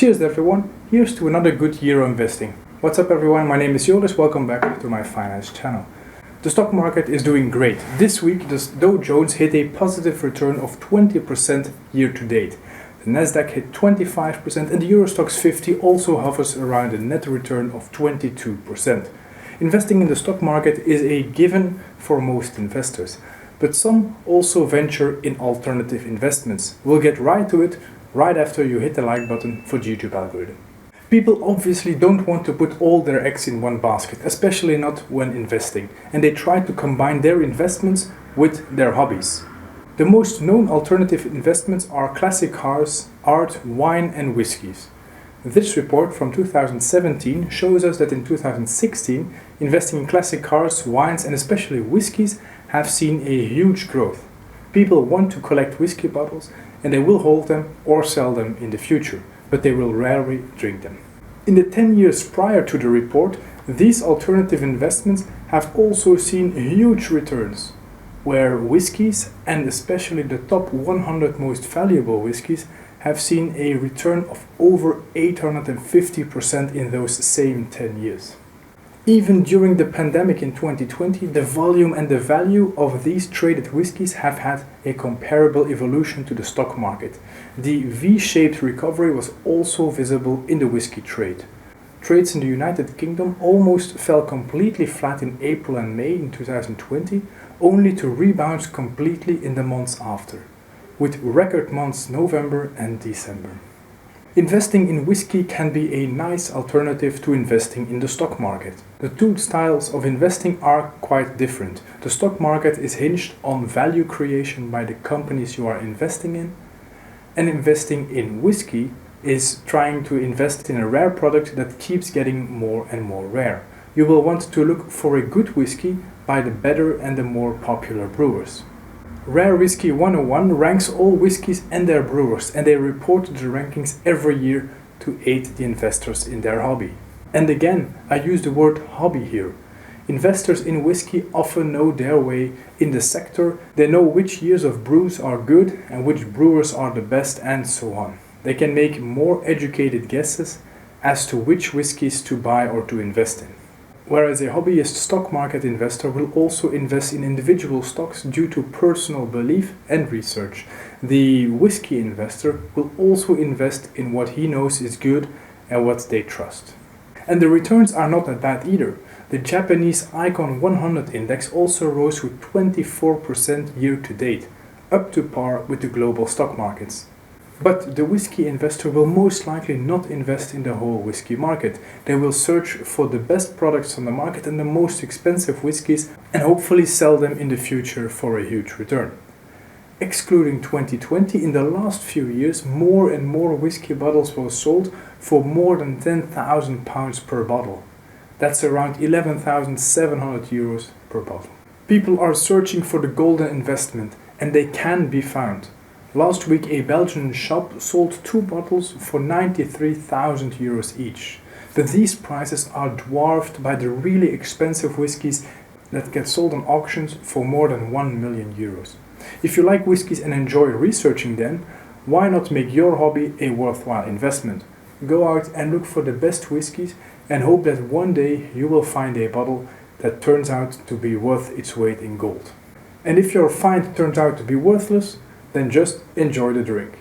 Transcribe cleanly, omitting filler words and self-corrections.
Cheers everyone, here's to another good year of investing. What's up everyone, my name is Joris, welcome back to my finance channel. The stock market is doing great. This week the Dow Jones hit a positive return of 20% year to date. The Nasdaq hit 25% and the Eurostoxx 50 also hovers around a net return of 22%. Investing in the stock market is a given for most investors, but some also venture in alternative investments. We'll get right to it right after you hit the like button for the YouTube algorithm. People obviously don't want to put all their eggs in one basket, especially not when investing, and they try to combine their investments with their hobbies. The most known alternative investments are classic cars, art, wine and whiskies. This report from 2017 shows us that in 2016, investing in classic cars, wines and especially whiskies have seen a huge growth. People want to collect whiskey bottles and they will hold them or sell them in the future, but they will rarely drink them. In the 10 years prior to the report, these alternative investments have also seen huge returns, where whiskies, and especially the top 100 most valuable whiskies, have seen a return of over 850% in those same 10 years. Even during the pandemic in 2020, the volume and the value of these traded whiskies have had a comparable evolution to the stock market. The V-shaped recovery was also visible in the whiskey trade. Trades in the United Kingdom almost fell completely flat in April and May in 2020, only to rebound completely in the months after, with record months November and December. Investing in whiskey can be a nice alternative to investing in the stock market. The two styles of investing are quite different. The stock market is hinged on value creation by the companies you are investing in, and investing in whiskey is trying to invest in a rare product that keeps getting more and more rare. You will want to look for a good whiskey by the better and the more popular brewers. Rare Whiskey 101 ranks all whiskies and their brewers, and they report the rankings every year to aid the investors in their hobby. And again, I use the word hobby here. Investors in whiskey often know their way in the sector. They know which years of brews are good and which brewers are the best and so on. They can make more educated guesses as to which whiskies to buy or to invest in. Whereas a hobbyist stock market investor will also invest in individual stocks due to personal belief and research. The whiskey investor will also invest in what he knows is good and what they trust. And the returns are not that bad either. The Japanese Icon 100 index also rose with 24% year to date, up to par with the global stock markets. But the whiskey investor will most likely not invest in the whole whiskey market. They will search for the best products on the market and the most expensive whiskies and hopefully sell them in the future for a huge return. Excluding 2020, in the last few years, more and more whiskey bottles were sold for more than £10,000 per bottle. That's around 11,700 euros per bottle. People are searching for the golden investment, and they can be found. Last week a Belgian shop sold 2 bottles for 93,000 euros each. But these prices are dwarfed by the really expensive whiskies that get sold on auctions for more than 1 million euros. If you like whiskies and enjoy researching them, why not make your hobby a worthwhile investment? Go out and look for the best whiskies and hope that one day you will find a bottle that turns out to be worth its weight in gold. And if your find turns out to be worthless, then just enjoy the drink.